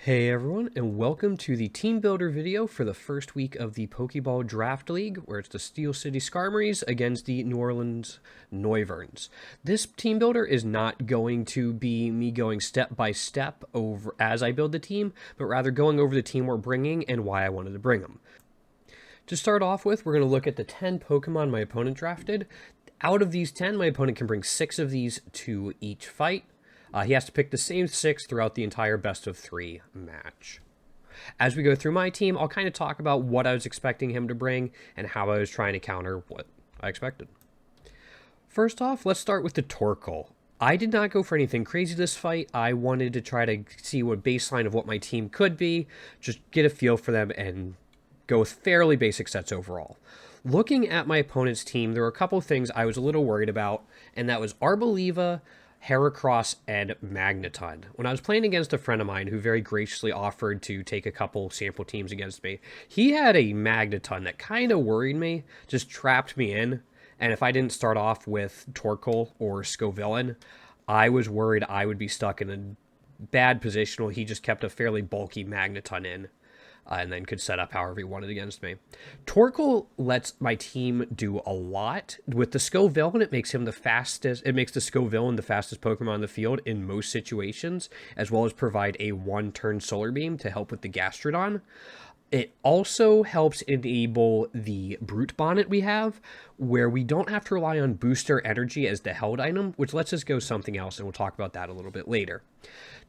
Hey everyone, and welcome to the Team Builder video for the first week of the PokeBall Draft League, where it's the Steel City Skarmories against the New Orleans Noivern. This Team Builder is not going to be me going step by step over as I build the team, but rather going over the team we're bringing and why I wanted to bring them. To start off with, we're going to look at the 10 Pokemon my opponent drafted. Out of these 10, my opponent can bring 6 of these to each fight. He has to pick the same 6 throughout the entire best-of-3 match. As we go through my team, I'll kind of talk about what I was expecting him to bring and how I was trying to counter what I expected. First off, let's start with the Torkoal. I did not go for anything crazy this fight. I wanted to try to see what baseline of what my team could be, just get a feel for them and go with fairly basic sets overall. Looking at my opponent's team, there were a couple of things I was a little worried about, and that was Arboliva, Heracross, and Magneton. When I was playing against a friend of mine who very graciously offered to take a couple sample teams against me, he had a Magneton that kind of worried me, just trapped me in, and if I didn't start off with Torkoal or Scovillain, I was worried I would be stuck in a bad position while he just kept a fairly bulky Magneton in. And then could set up however he wanted against me. Torkoal lets my team do a lot. With the Scovillain, it makes him the fastest. It makes the Scovillain the fastest Pokemon in the field in most situations, as well as provide a one-turn Solar Beam to help with the Gastrodon. It also helps enable the Brute Bonnet we have, where we don't have to rely on Booster Energy as the held item, which lets us go something else, and we'll talk about that a little bit later.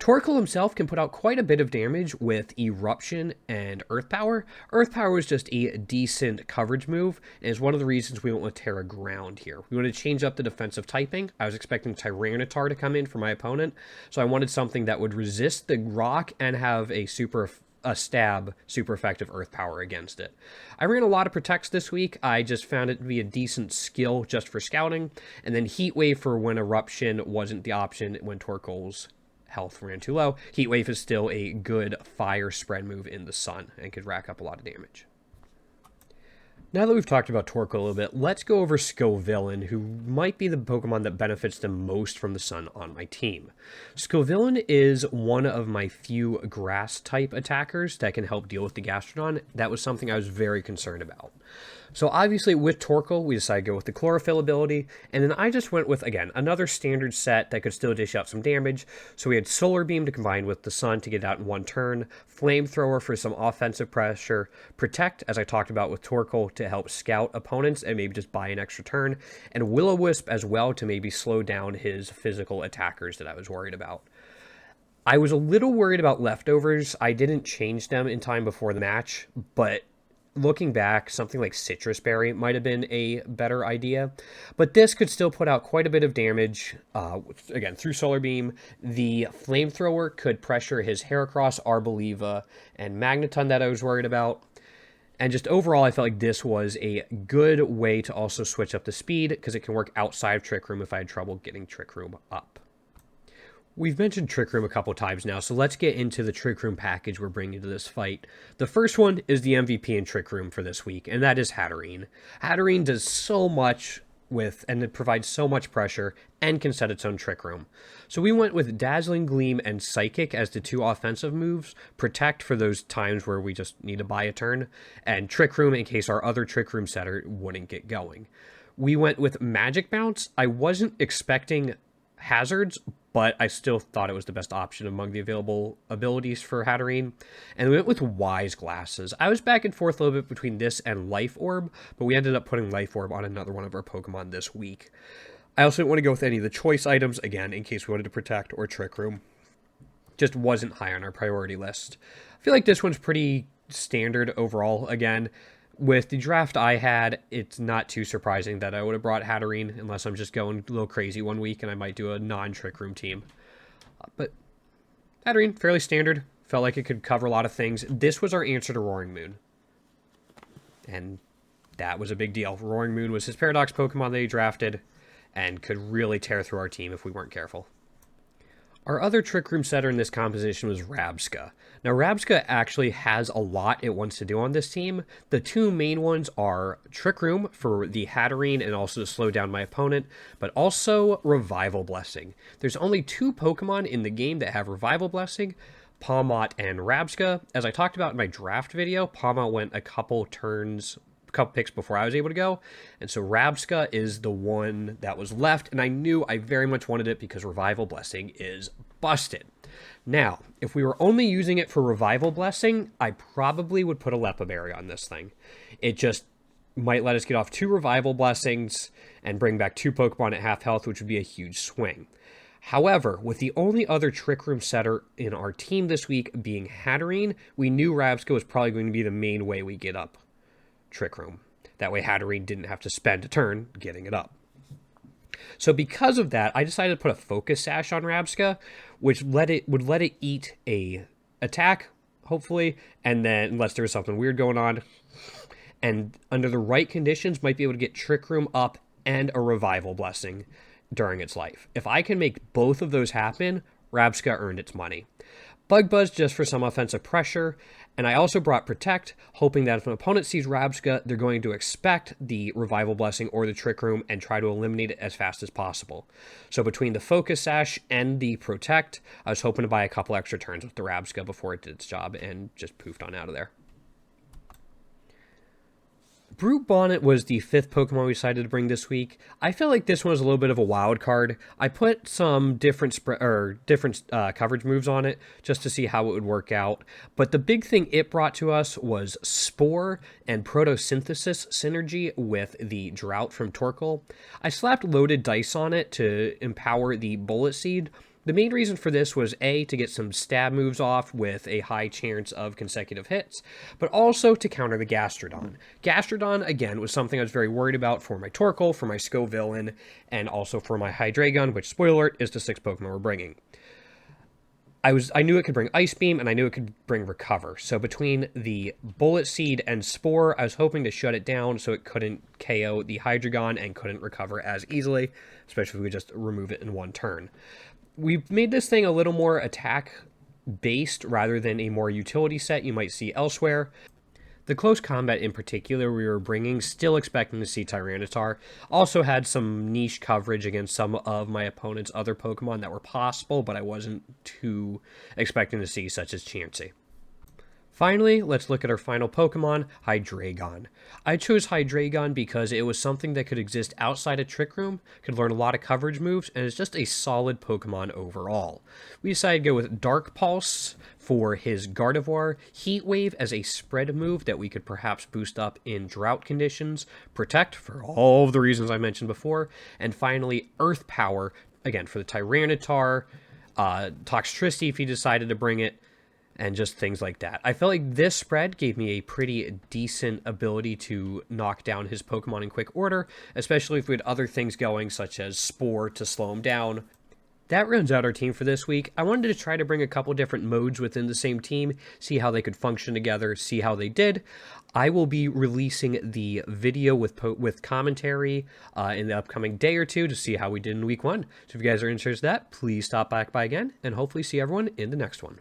Torkoal himself can put out quite a bit of damage with Eruption and Earth Power. Earth Power is just a decent coverage move, and is one of the reasons we went with Terra Ground here. We want to change up the defensive typing. I was expecting Tyranitar to come in for my opponent, so I wanted something that would resist the rock and have a super effective Earth Power against it. I ran a lot of Protects this week. I just found it to be a decent skill just for scouting, and then Heat Wave for when Eruption wasn't the option when Torkoal's health ran too low. Heat Wave is still a good fire spread move in the sun and could rack up a lot of damage. Now that we've talked about Torkoal a little bit, let's go over Scovillain, who might be the Pokemon that benefits the most from the sun on my team. Scovillain is one of my few grass-type attackers that can help deal with the Gastrodon. That was something I was very concerned about. So obviously with Torkoal, we decided to go with the Chlorophyll ability, and then I just went with, again, another standard set that could still dish out some damage. So we had Solar Beam to combine with the Sun to get it out in one turn, Flamethrower for some offensive pressure, Protect, as I talked about with Torkoal, to help scout opponents and maybe just buy an extra turn, and Will-O-Wisp as well to maybe slow down his physical attackers that I was worried about. I was a little worried about leftovers. I didn't change them in time before the match, but looking back, something like Citrus Berry might have been a better idea, but this could still put out quite a bit of damage, again, through Solar Beam. The Flamethrower could pressure his Heracross, Arboliva, and Magneton that I was worried about. And just overall, I felt like this was a good way to also switch up the speed, because it can work outside of Trick Room if I had trouble getting Trick Room up. We've mentioned Trick Room a couple times now, so let's get into the Trick Room package we're bringing to this fight. The first one is the MVP in Trick Room for this week, and that is Hatterene. Hatterene does so much and it provides so much pressure and can set its own Trick Room. So we went with Dazzling Gleam and Psychic as the two offensive moves, Protect for those times where we just need to buy a turn, and Trick Room in case our other Trick Room setter wouldn't get going. We went with Magic Bounce. I wasn't expecting hazards, but I still thought it was the best option among the available abilities for Hatterene. And we went with Wise Glasses. I was back and forth a little bit between this and Life Orb, but we ended up putting Life Orb on another one of our Pokemon this week. I also didn't want to go with any of the choice items, again, in case we wanted to Protect or Trick Room. Just wasn't high on our priority list. I feel like this one's pretty standard overall, again. With the draft I had, it's not too surprising that I would have brought Hatterene, unless I'm just going a little crazy one week and I might do a non-Trick Room team. But Hatterene, fairly standard. Felt like it could cover a lot of things. This was our answer to Roaring Moon. And that was a big deal. Roaring Moon was his Paradox Pokemon that he drafted and could really tear through our team if we weren't careful. Our other Trick Room setter in this composition was Rabsca. Now, Rabsca actually has a lot it wants to do on this team. The two main ones are Trick Room for the Hatterene and also to slow down my opponent, but also Revival Blessing. There's only two Pokemon in the game that have Revival Blessing, Pawmot and Rabska. As I talked about in my draft video, Pawmot went a couple picks before I was able to go, and so Rabska is the one that was left, and I knew I very much wanted it because Revival Blessing is busted. Now, if we were only using it for Revival Blessing, I probably would put a Lepa Berry on this thing. It just might let us get off 2 Revival Blessings and bring back 2 Pokemon at half health, which would be a huge swing. However, with the only other Trick Room setter in our team this week being Hatterene, we knew Rabska was probably going to be the main way we get up Trick Room. That way Hatterene didn't have to spend a turn getting it up. So because of that, I decided to put a Focus Sash on Rabska, which would let it eat a attack, hopefully, and then unless there was something weird going on, and under the right conditions, might be able to get Trick Room up and a Revival Blessing during its life. If I can make both of those happen, Rabska earned its money. Bug Buzz just for some offensive pressure, and I also brought Protect, hoping that if an opponent sees Rabska, they're going to expect the Revival Blessing or the Trick Room and try to eliminate it as fast as possible. So between the Focus Sash and the Protect, I was hoping to buy a couple extra turns with the Rabska before it did its job and just poofed on out of there. Brute Bonnet was the 5th Pokemon we decided to bring this week. I felt like this one was a little bit of a wild card. I put some different coverage moves on it just to see how it would work out. But the big thing it brought to us was Spore and Photosynthesis synergy with the Drought from Torkoal. I slapped loaded dice on it to empower the Bullet Seed. The main reason for this was A, to get some stab moves off with a high chance of consecutive hits, but also to counter the Gastrodon. Gastrodon, again, was something I was very worried about for my Torkoal, for my Scovillain, and also for my Hydreigon, which, spoiler alert, is the 6th Pokemon we're bringing. I knew it could bring Ice Beam, and I knew it could bring Recover. So between the Bullet Seed and Spore, I was hoping to shut it down so it couldn't KO the Hydreigon and couldn't recover as easily, especially if we just remove it in one turn. We've made this thing a little more attack-based rather than a more utility set you might see elsewhere. The close combat in particular we were bringing, still expecting to see Tyranitar, also had some niche coverage against some of my opponent's other Pokemon that were possible, but I wasn't too expecting to see, such as Chansey. Finally, let's look at our final Pokemon, Hydreigon. I chose Hydreigon because it was something that could exist outside a Trick Room, could learn a lot of coverage moves, and is just a solid Pokemon overall. We decided to go with Dark Pulse for his Gardevoir, Heat Wave as a spread move that we could perhaps boost up in drought conditions, Protect for all of the reasons I mentioned before, and finally Earth Power, again for the Tyranitar, Toxtricity if he decided to bring it, and just things like that. I felt like this spread gave me a pretty decent ability to knock down his Pokemon in quick order, especially if we had other things going, such as Spore to slow him down. That rounds out our team for this week. I wanted to try to bring a couple different modes within the same team, see how they could function together, see how they did. I will be releasing the video with commentary in the upcoming day or two to see how we did in week 1. So if you guys are interested in that, please stop back by again, and hopefully see everyone in the next one.